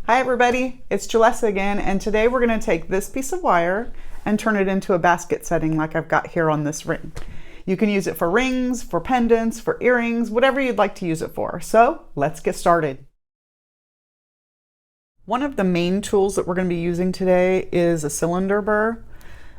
Hi everybody, it's Julessa again, and today we're going to take this piece of wire and turn it into a basket setting like I've got here on this ring. You can use it for rings, for pendants, for earrings, whatever you'd like to use it for. So let's get started. One of the main tools that we're going to be using today is a cylinder burr.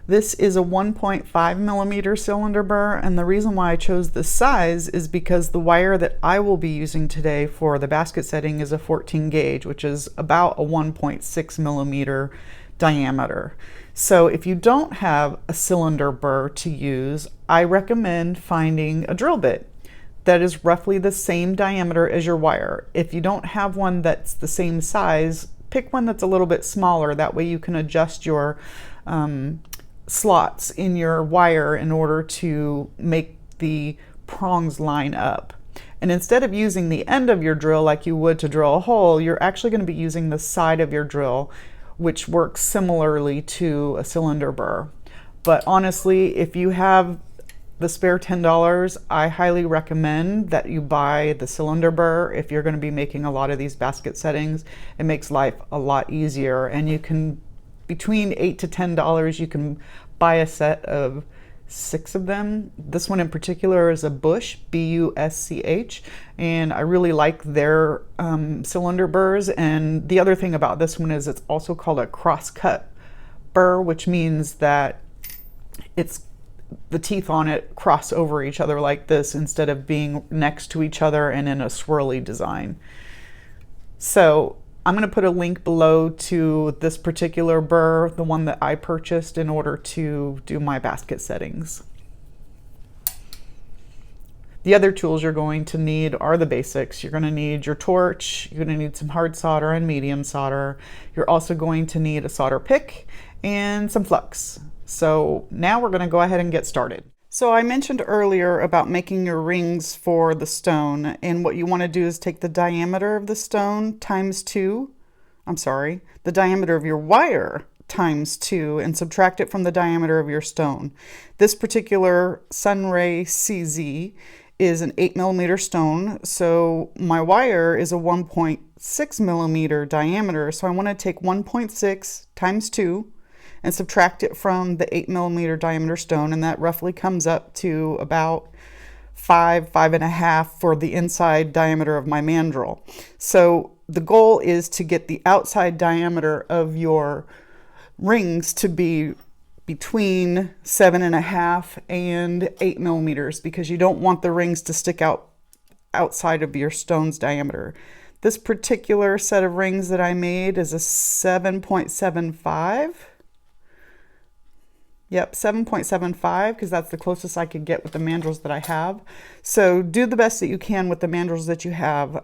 This is a 1.5 millimeter cylinder burr, and the reason why I chose this size is because the wire that I will be using today for the basket setting is a 14 gauge, which is about a 1.6 millimeter diameter. So if you don't have a cylinder burr to use, I recommend finding a drill bit that is roughly the same diameter as your wire. If you don't have one that's the same size, pick one that's a little bit smaller. That way you can adjust your slots in your wire in order to make the prongs line up. And instead of using the end of your drill like you would to drill a hole, you're actually going to be using the side of your drill, which works similarly to a cylinder burr. But honestly, if you have the spare $10, I highly recommend that you buy the cylinder burr. If you're going to be making a lot of these basket settings, it makes life a lot easier, and you can between $8 to $10 you can buy a set of 6 of them. This one in particular is a Bush, B-U-S-C-H, and I really like their cylinder burrs. And the other thing about this one is it's also called a cross-cut burr, which means that the teeth on it cross over each other like this instead of being next to each other and in a swirly design. So I'm going to put a link below to this particular burr, the one that I purchased in order to do my basket settings. The other tools you're going to need are the basics. You're going to need your torch, you're going to need some hard solder and medium solder. You're also going to need a solder pick and some flux. So now we're going to go ahead and get started. So I mentioned earlier about making your rings for the stone, and what you want to do is take the diameter of the stone times 2, the diameter of your wire times 2, and subtract it from the diameter of your stone. This particular Sunray CZ is an 8 millimeter stone, so my wire is a 1.6 millimeter diameter, so I want to take 1.6 times 2 and subtract it from the 8 millimeter diameter stone, and that roughly comes up to about 5.5 for the inside diameter of my mandrel. So the goal is to get the outside diameter of your rings to be between 7.5 and 8 millimeters, because you don't want the rings to stick out outside of your stone's diameter. This particular set of rings that I made is a 7.75. Yep, 7.75, because that's the closest I could get with the mandrels that I have. So do the best that you can with the mandrels that you have.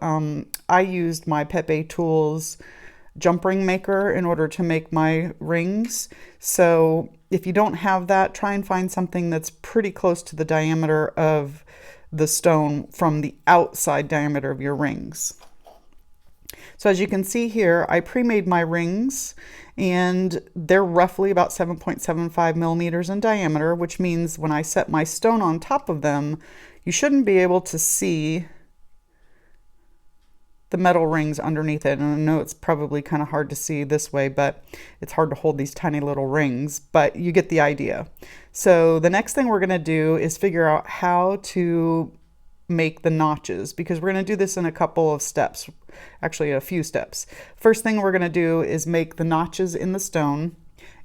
I used my Pepe Tools jump ring maker in order to make my rings. So if you don't have that, try and find something that's pretty close to the diameter of the stone from the outside diameter of your rings. So as you can see here, I pre-made my rings, and they're roughly about 7.75 millimeters in diameter, which means when I set my stone on top of them, you shouldn't be able to see the metal rings underneath it. And I know it's probably kind of hard to see this way, but it's hard to hold these tiny little rings, but you get the idea. So the next thing we're going to do is figure out how to make the notches, because we're going to do this in a couple of steps, actually a few steps. First thing we're going to do is make the notches in the stone,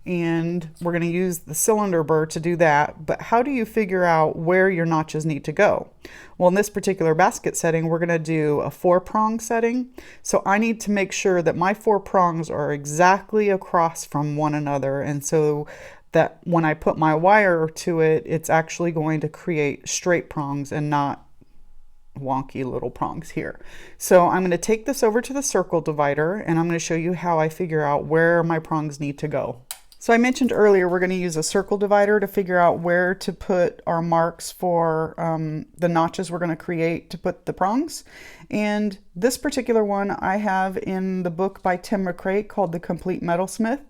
and we're going to use the cylinder burr to do that. But how do you figure out where your notches need to go? Well, in this particular basket setting, we're going to do a 4-prong setting. So I need to make sure that my 4 prongs are exactly across from one another, and so that when I put my wire to it, it's actually going to create straight prongs and not wonky little prongs here. So I'm going to take this over to the circle divider, and I'm going to show you how I figure out where my prongs need to go. So I mentioned earlier we're going to use a circle divider to figure out where to put our marks for the notches we're going to create to put the prongs. And this particular one I have in the book by Tim McCray called The Complete Metalsmith.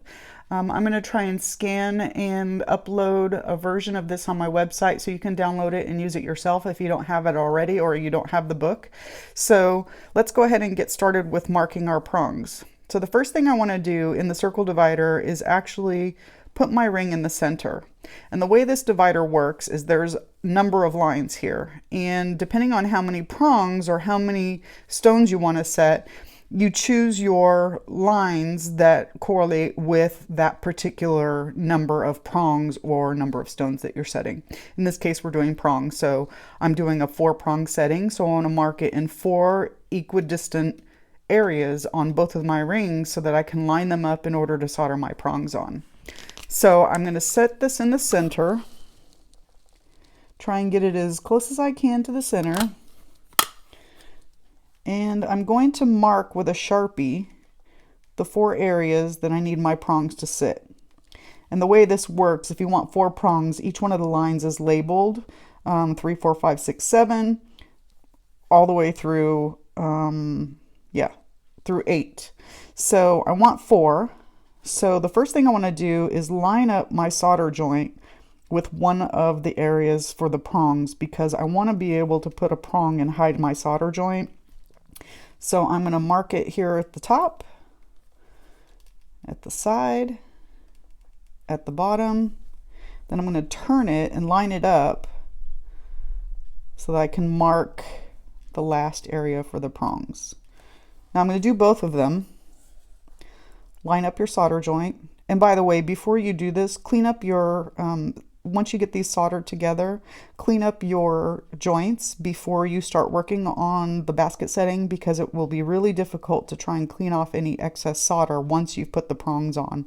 I'm going to try and scan and upload a version of this on my website so you can download it and use it yourself if you don't have it already or you don't have the book. So let's go ahead and get started with marking our prongs. So the first thing I want to do in the circle divider is actually put my ring in the center. And the way this divider works is there's a number of lines here. And depending on how many prongs or how many stones you want to set, you choose your lines that correlate with that particular number of prongs or number of stones that you're setting. In this case, we're doing prongs. So I'm doing a 4-prong setting. So I want to mark it in 4 equidistant areas on both of my rings so that I can line them up in order to solder my prongs on. So I'm going to set this in the center, try and get it as close as I can to the center. And I'm going to mark with a Sharpie the 4 areas that I need my prongs to sit. And the way this works, if you want 4 prongs, each one of the lines is labeled 3, 4, 5, 6, 7, all the way through, through 8. So I want 4. So the first thing I want to do is line up my solder joint with one of the areas for the prongs, because I want to be able to put a prong and hide my solder joint. So I'm going to mark it here at the top, at the side, at the bottom. Then I'm going to turn it and line it up so that I can mark the last area for the prongs. Now I'm going to do both of them. Line up your solder joint. And by the way, before you do this, clean up your, once you get these soldered together, clean up your joints before you start working on the basket setting, because it will be really difficult to try and clean off any excess solder once you've put the prongs on.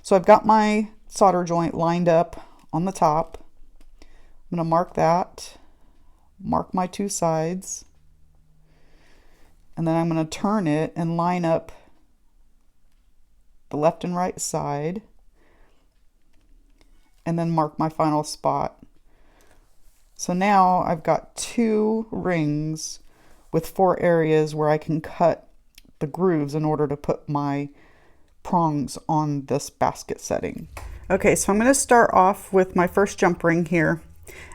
So I've got my solder joint lined up on the top. I'm going to mark that, mark my 2 sides, and then I'm going to turn it and line up the left and right side, and then mark my final spot. So now I've got 2 rings with 4 areas where I can cut the grooves in order to put my prongs on this basket setting. Okay, so I'm going to start off with my first jump ring here,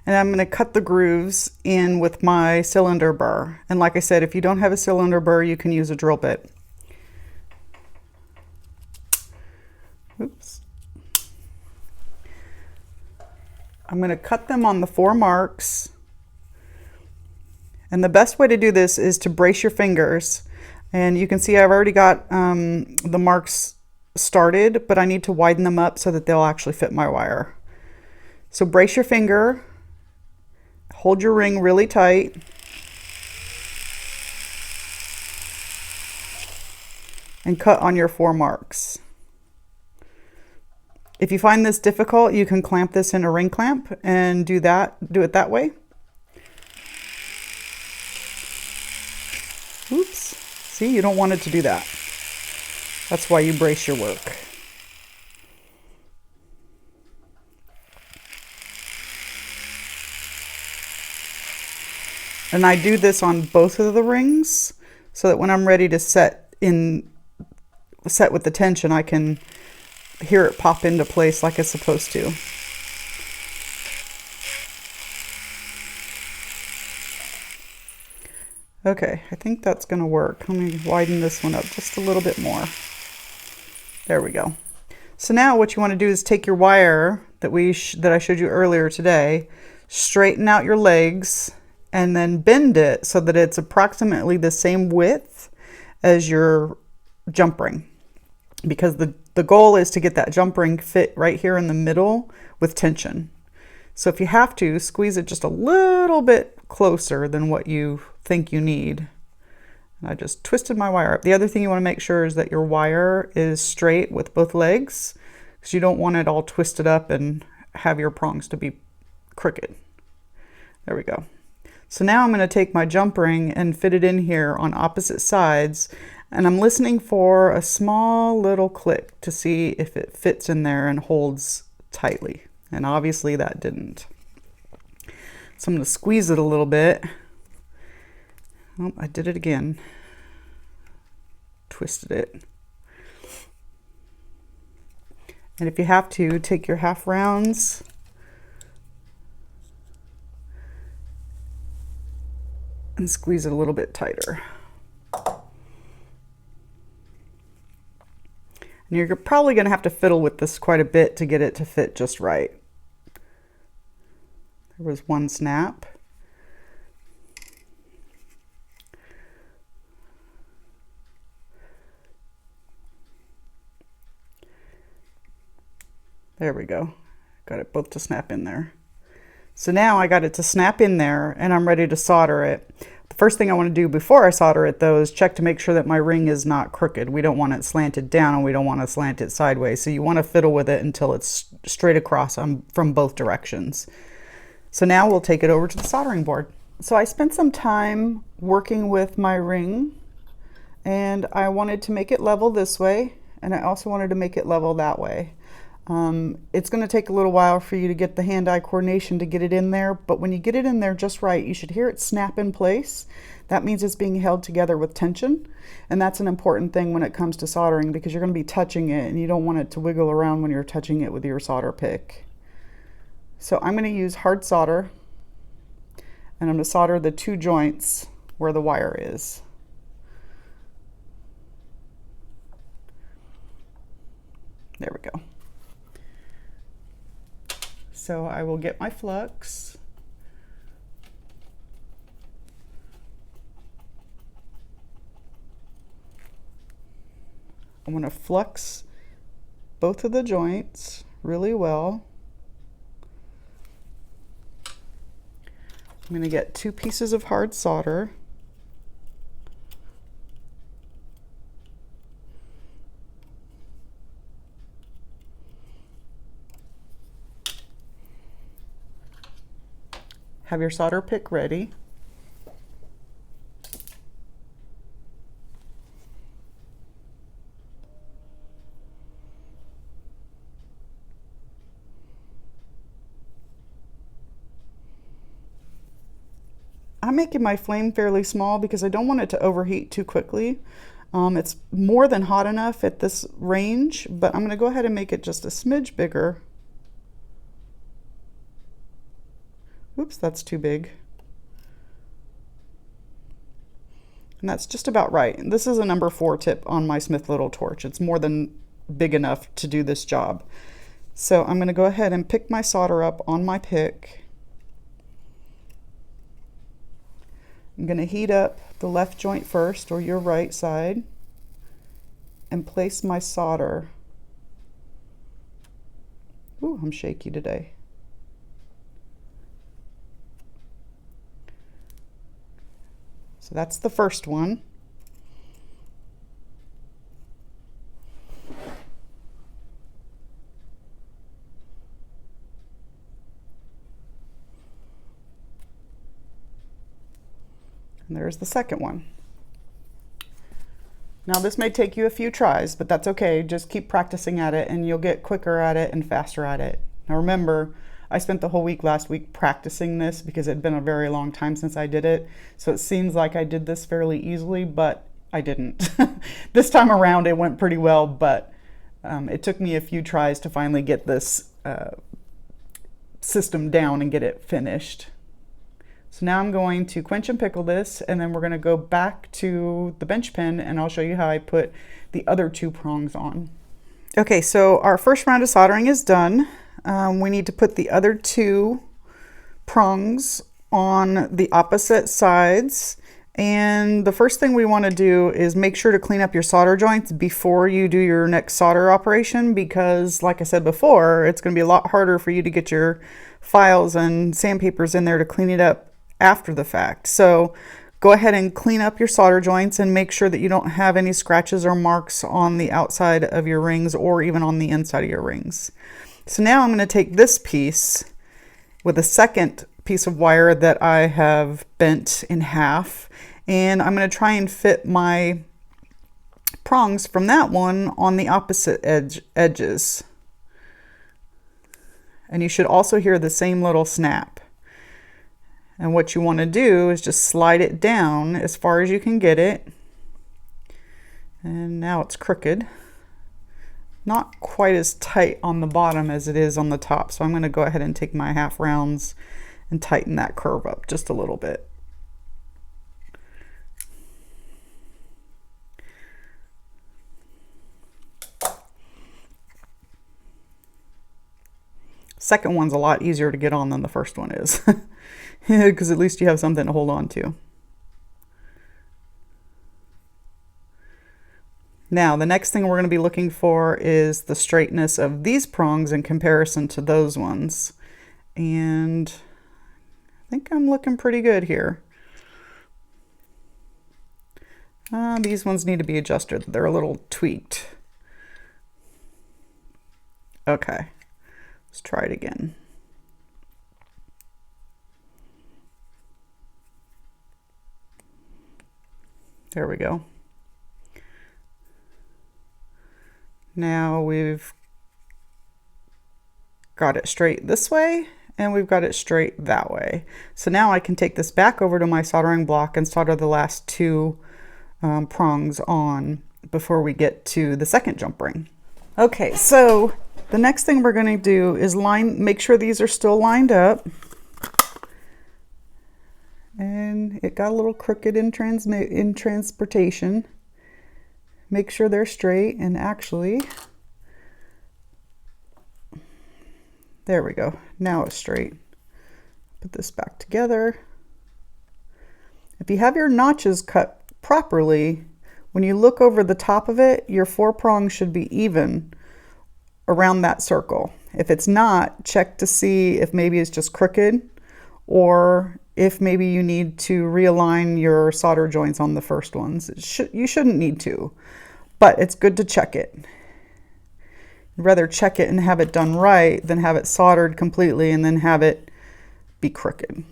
and I'm going to cut the grooves in with my cylinder burr. And like I said, if you don't have a cylinder burr, you can use a drill bit. Oops. I'm going to cut them on the 4 marks. And the best way to do this is to brace your fingers. And you can see I've already got the marks started, but I need to widen them up so that they'll actually fit my wire. So brace your finger, hold your ring really tight, and cut on your 4 marks. If you find this difficult, you can clamp this in a ring clamp and do it that way. Oops. See, you don't want it to do that. That's why you brace your work. And I do this on both of the rings so that when I'm ready to set with the tension, I can hear it pop into place like it's supposed to. Okay, I think that's going to work. Let me widen this one up just a little bit more. There we go. So now what you want to do is take your wire that I showed you earlier today, straighten out your legs, and then bend it so that it's approximately the same width as your jump ring. Because the goal is to get that jump ring fit right here in the middle with tension. So if you have to, squeeze it just a little bit closer than what you think you need. And I just twisted my wire up. The other thing you want to make sure is that your wire is straight with both legs, because you don't want it all twisted up and have your prongs to be crooked. There we go. So now I'm going to take my jump ring and fit it in here on opposite sides. And I'm listening for a small little click to see if it fits in there and holds tightly. And obviously that didn't. So I'm going to squeeze it a little bit. Oh, I did it again. Twisted it. And if you have to, take your half rounds and squeeze it a little bit tighter. And you're probably going to have to fiddle with this quite a bit to get it to fit just right. There was one snap. There we go. Got it both to snap in there. So now I got it to snap in there and I'm ready to solder it. The first thing I want to do before I solder it though is check to make sure that my ring is not crooked. We don't want it slanted down and we don't want to slant it sideways. So you want to fiddle with it until it's straight across from both directions. So now we'll take it over to the soldering board. So I spent some time working with my ring and I wanted to make it level this way and I also wanted to make it level that way. It's going to take a little while for you to get the hand-eye coordination to get it in there, but when you get it in there just right, you should hear it snap in place. That means it's being held together with tension, and that's an important thing when it comes to soldering because you're going to be touching it and you don't want it to wiggle around when you're touching it with your solder pick. So I'm going to use hard solder and I'm going to solder the two joints where the wire is. There we go. So I will get my flux. I'm going to flux both of the joints really well. I'm going to get 2 pieces of hard solder. Have your solder pick ready. I'm making my flame fairly small because I don't want it to overheat too quickly. It's more than hot enough at this range, but I'm going to go ahead and make it just a smidge bigger. Oops, that's too big. And that's just about right. This is a number 4 tip on my Smith Little torch. It's more than big enough to do this job. So I'm going to go ahead and pick my solder up on my pick. I'm going to heat up the left joint first, or your right side, and place my solder. Ooh, I'm shaky today. So that's the first one. And there's the second one. Now this may take you a few tries, but that's okay. Just keep practicing at it and you'll get quicker at it and faster at it. Now remember, I spent the whole week last week practicing this because it had been a very long time since I did it. So it seems like I did this fairly easily, but I didn't. This time around it went pretty well, but it took me a few tries to finally get this system down and get it finished. So now I'm going to quench and pickle this, and then we're going to go back to the bench pen and I'll show you how I put the other 2 prongs on. Okay, so our first round of soldering is done. We need to put the other 2 prongs on the opposite sides. And the first thing we want to do is make sure to clean up your solder joints before you do your next solder operation, because like I said before, it's going to be a lot harder for you to get your files and sandpapers in there to clean it up after the fact. So go ahead and clean up your solder joints and make sure that you don't have any scratches or marks on the outside of your rings or even on the inside of your rings. So now I'm going to take this piece with a second piece of wire that I have bent in half, and I'm going to try and fit my prongs from that one on the opposite edges. And you should also hear the same little snap. And what you want to do is just slide it down as far as you can get it. And now it's crooked. Not quite as tight on the bottom as it is on the top. So I'm going to go ahead and take my half rounds and tighten that curve up just a little bit. Second one's a lot easier to get on than the first one is, because at least you have something to hold on to. Now, the next thing we're going to be looking for is the straightness of these prongs in comparison to those ones. And I think I'm looking pretty good here. These ones need to be adjusted. They're a little tweaked. Okay, let's try it again. There we go. Now we've got it straight this way and we've got it straight that way. So now I can take this back over to my soldering block and solder the last two prongs on before we get to the second jump ring. Okay, so the next thing we're going to do is make sure these are still lined up. And it got a little crooked in transportation. Make sure they're straight, and actually, there we go. Now it's straight. Put this back together. If you have your notches cut properly, when you look over the top of it, your 4 prongs should be even around that circle. If it's not, check to see if maybe it's just crooked, or if maybe you need to realign your solder joints on the first ones. You shouldn't need to, but it's good to check it. I'd rather check it and have it done right than have it soldered completely and then have it be crooked.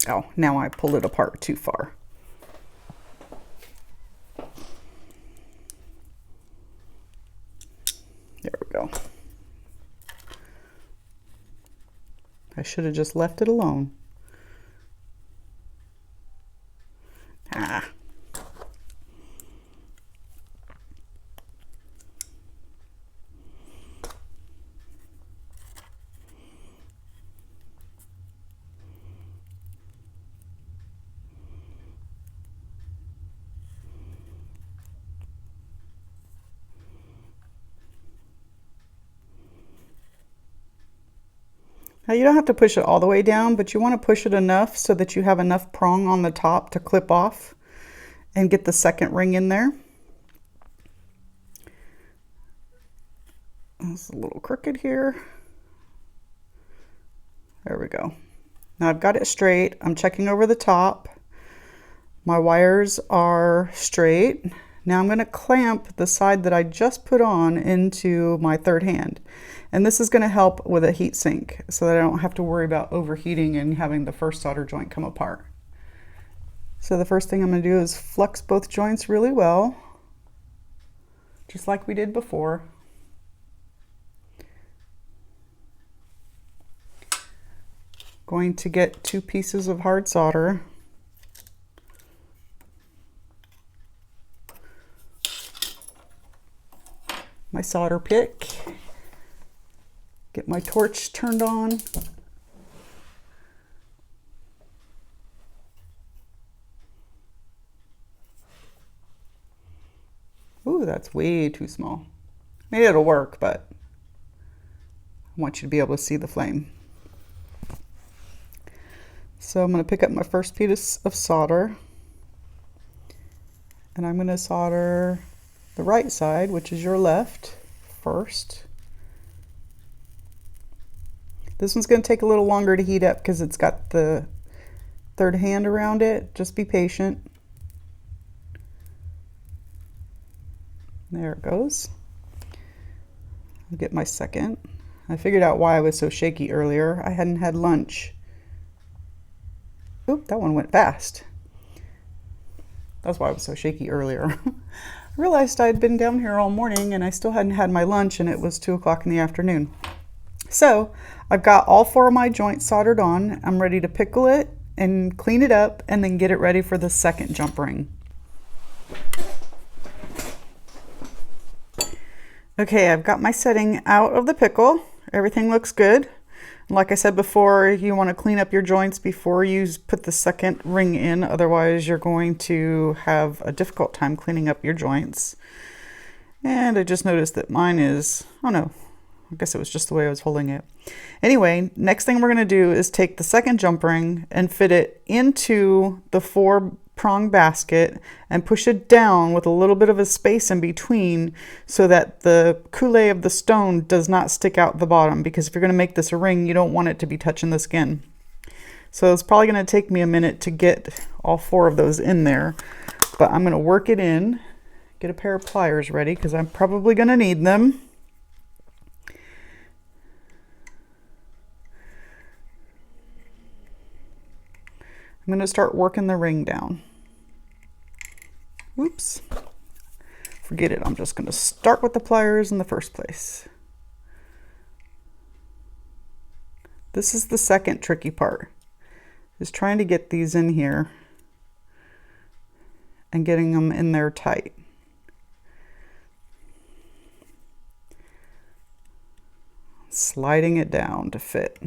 Oh, now I pulled it apart too far. There we go. I should have just left it alone. Ah. Now you don't have to push it all the way down, but you want to push it enough so that you have enough prong on the top to clip off and get the second ring in there. It's a little crooked here. There we go. Now I've got it straight. I'm checking over the top. My wires are straight. Now I'm going to clamp the side that I just put on into my third hand. And this is going to help with a heat sink so that I don't have to worry about overheating and having the first solder joint come apart. So the first thing I'm going to do is flux both joints really well, just like we did before. Going to get 2 pieces of hard solder. My solder pick. Get my torch turned on. Ooh, that's way too small. Maybe it'll work, but I want you to be able to see the flame. So I'm going to pick up my first piece of solder, and I'm going to solder the right side, which is your left, first. This one's going to take a little longer to heat up because it's got the third hand around it. Just be patient. There it goes. I'll get my second. I figured out why I was so shaky earlier. I hadn't had lunch. Oop, that one went fast. That's why I was so shaky earlier. I realized I'd been down here all morning and I still hadn't had my lunch, and it was 2 o'clock in the afternoon. So I've got all 4 of my joints soldered on. I'm ready to pickle it and clean it up and then get it ready for the second jump ring. Okay, I've got my setting out of the pickle. Everything looks good. Like I said before, you want to clean up your joints before you put the second ring in, otherwise you're going to have a difficult time cleaning up your joints. And I just noticed that mine is, oh no, I guess it was just the way I was holding it. Anyway, next thing we're going to do is take the second jump ring and fit it into the 4-prong basket and push it down with a little bit of a space in between so that the coulis of the stone does not stick out the bottom, because if you're going to make this a ring, you don't want it to be touching the skin. So it's probably going to take me a minute to get all 4 of those in there, but I'm going to work it in, get a pair of pliers ready because I'm probably going to need them. I'm going to start working the ring down. Oops. Forget it. I'm just going to start with the pliers in the first place. This is the second tricky part, is trying to get these in here and getting them in there tight. Sliding it down to fit.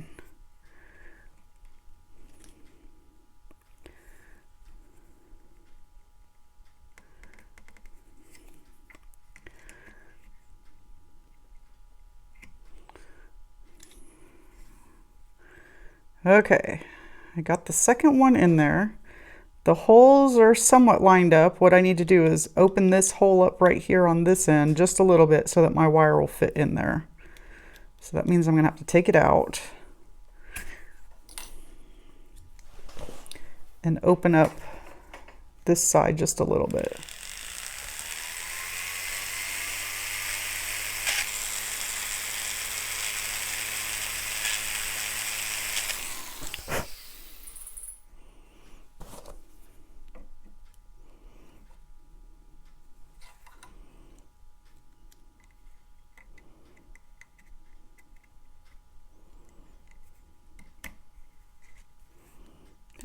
Okay, I got the second one in there. The holes are somewhat lined up. What I need to do is open this hole up right here on this end just a little bit so that my wire will fit in there. So that means I'm gonna have to take it out and open up this side just a little bit.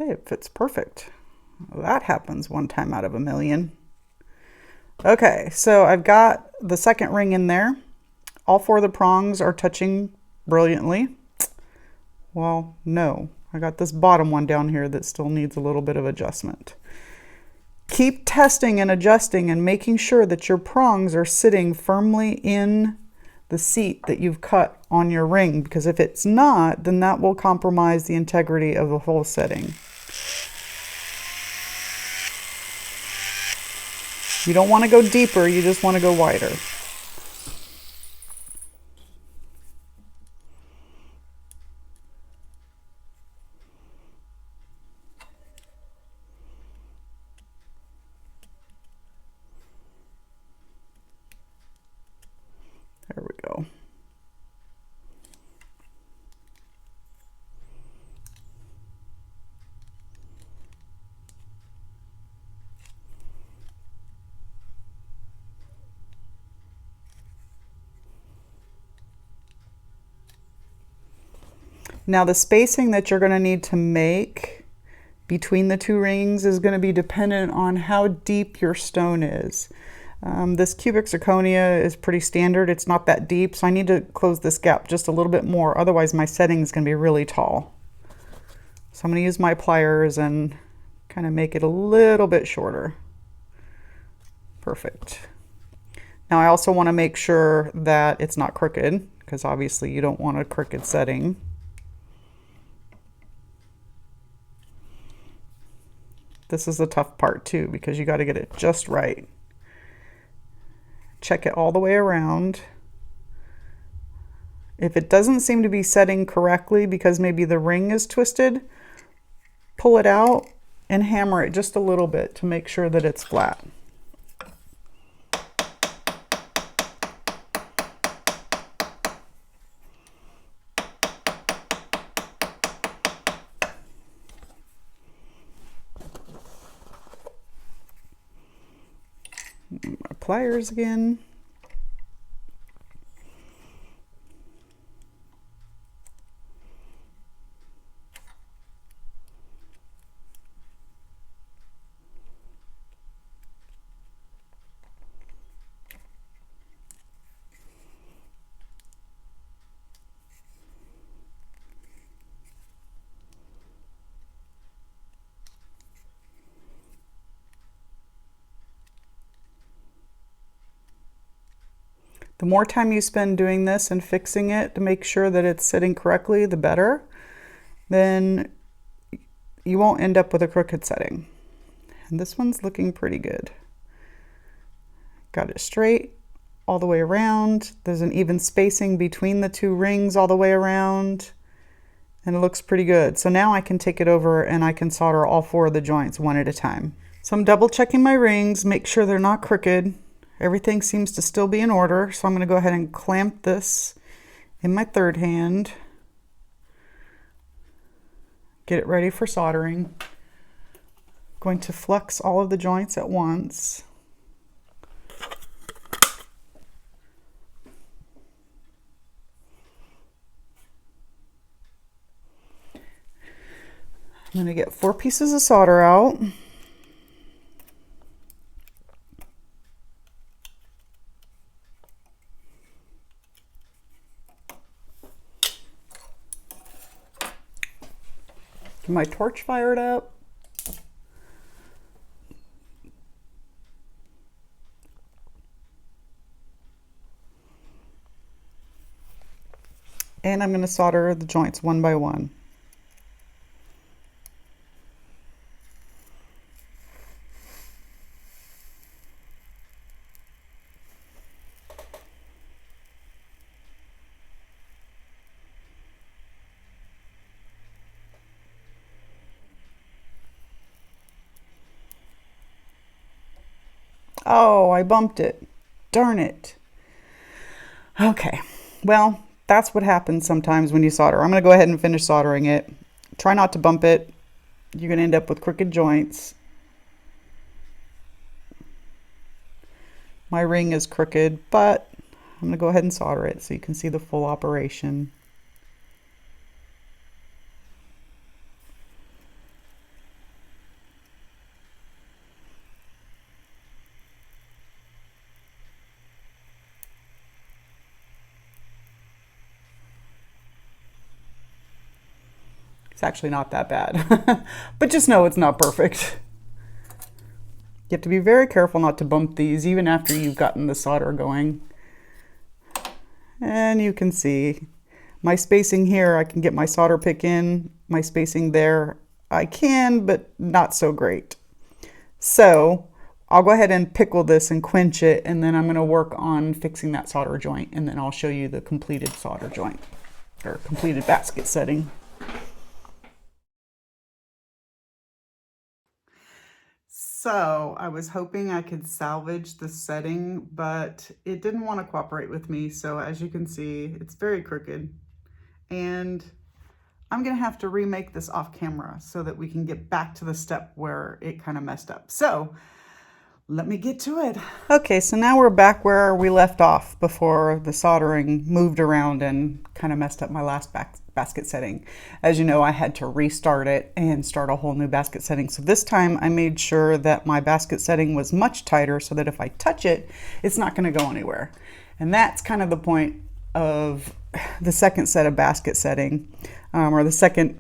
Okay, it fits perfect. That happens one time out of a million. Okay, so I've got the second ring in there. All 4 of the prongs are touching brilliantly. Well, no, I got this bottom one down here that still needs a little bit of adjustment. Keep testing and adjusting and making sure that your prongs are sitting firmly in the seat that you've cut on your ring, because if it's not, then that will compromise the integrity of the whole setting. You don't want to go deeper, you just want to go wider. There we go. Now the spacing that you're going to need to make between the 2 rings is going to be dependent on how deep your stone is. This cubic zirconia is pretty standard. It's not that deep, so I need to close this gap just a little bit more. Otherwise my setting is going to be really tall. So I'm going to use my pliers and kind of make it a little bit shorter. Perfect. Now I also want to make sure that it's not crooked, because obviously you don't want a crooked setting. This is the tough part too, because you got to get it just right. Check it all the way around. If it doesn't seem to be setting correctly because maybe the ring is twisted, pull it out and hammer it just a little bit to make sure that it's flat. My pliers again. The more time you spend doing this and fixing it to make sure that it's sitting correctly, the better. Then you won't end up with a crooked setting. And this one's looking pretty good. Got it straight all the way around. There's an even spacing between the two rings all the way around. And it looks pretty good. So now I can take it over and I can solder all 4 of the joints one at a time. So I'm double checking my rings, make sure they're not crooked. Everything seems to still be in order. So I'm going to go ahead and clamp this in my third hand. Get it ready for soldering. Going to flux all of the joints at once. I'm going to get 4 pieces of solder out. Get my torch fired up. And I'm going to solder the joints one by one. Oh, I bumped it. Darn it. Okay, well, that's what happens sometimes when you solder. I'm going to go ahead and finish soldering it. Try not to bump it. You're going to end up with crooked joints. My ring is crooked, but I'm going to go ahead and solder it so you can see the full operation. It's actually not that bad, but just know it's not perfect. You have to be very careful not to bump these even after you've gotten the solder going. And you can see my spacing here, I can get my solder pick in. My spacing there, I can, but not so great. So I'll go ahead and pickle this and quench it, and then I'm going to work on fixing that solder joint, and then I'll show you the completed solder joint, or completed basket setting. So I was hoping I could salvage the setting, but it didn't want to cooperate with me. So as you can see, it's very crooked, and I'm going to have to remake this off camera so that we can get back to the step where it kind of messed up. So let me get to it. Okay, so now we're back where we left off before the soldering moved around and kind of messed up my last basket setting. As you know, I had to restart it and start a whole new basket setting. So this time I made sure that my basket setting was much tighter so that if I touch it, it's not going to go anywhere. And that's kind of the point of the second set of basket setting, or the second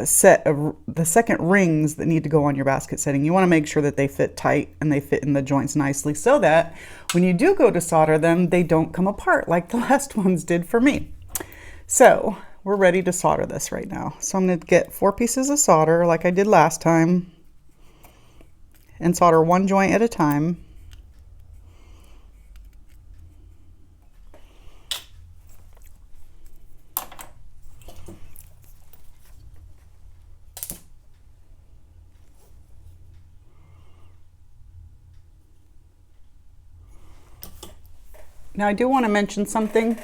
set of the second rings that need to go on your basket setting. You want to make sure that they fit tight and they fit in the joints nicely so that when you do go to solder them, they don't come apart like the last ones did for me. So we're ready to solder this right now. So I'm going to get 4 pieces of solder like I did last time and solder one joint at a time. Now I do want to mention something.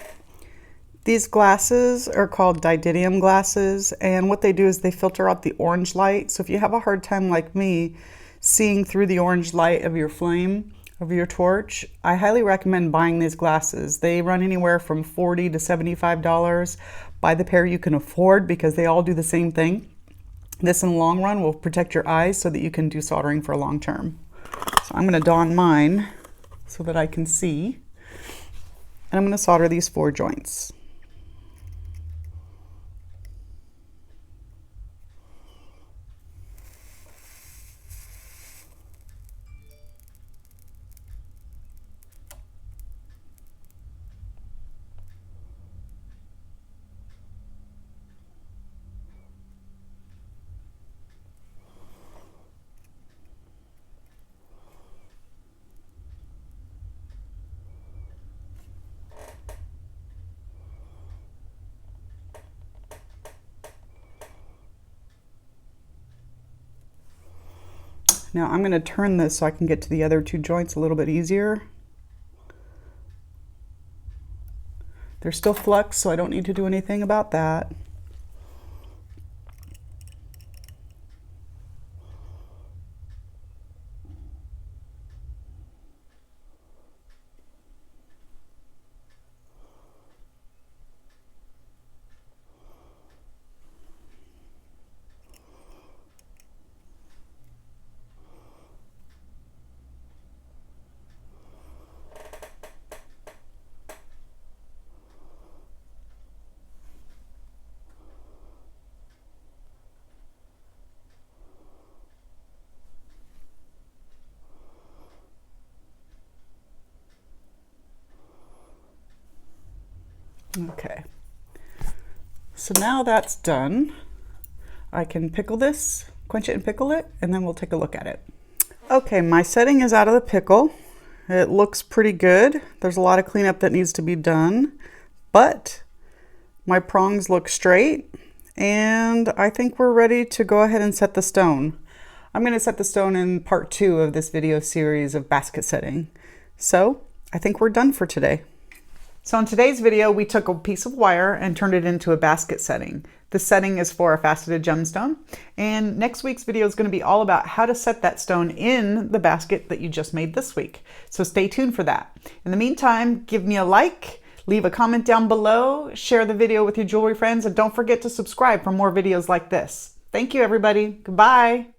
These glasses are called didymium glasses, and what they do is they filter out the orange light. So if you have a hard time like me seeing through the orange light of your flame, of your torch, I highly recommend buying these glasses. They run anywhere from $40 to $75. Buy the pair you can afford because they all do the same thing. This in the long run will protect your eyes so that you can do soldering for long term. So I'm going to don mine so that I can see. And I'm going to solder these 4 joints. Now I'm going to turn this so I can get to the other two joints a little bit easier. They're still flexed, so I don't need to do anything about that. Okay, so now that's done. I can pickle this, quench it and pickle it, and then we'll take a look at it. Okay, my setting is out of the pickle. It looks pretty good. There's a lot of cleanup that needs to be done, but my prongs look straight, and I think we're ready to go ahead and set the stone. I'm going to set the stone in part 2 of this video series of basket setting. So I think we're done for today. So in today's video, we took a piece of wire and turned it into a basket setting. The setting is for a faceted gemstone, and next week's video is going to be all about how to set that stone in the basket that you just made this week. So stay tuned for that. In the meantime, give me a like, leave a comment down below, share the video with your jewelry friends, and don't forget to subscribe for more videos like this. Thank you, everybody. Goodbye.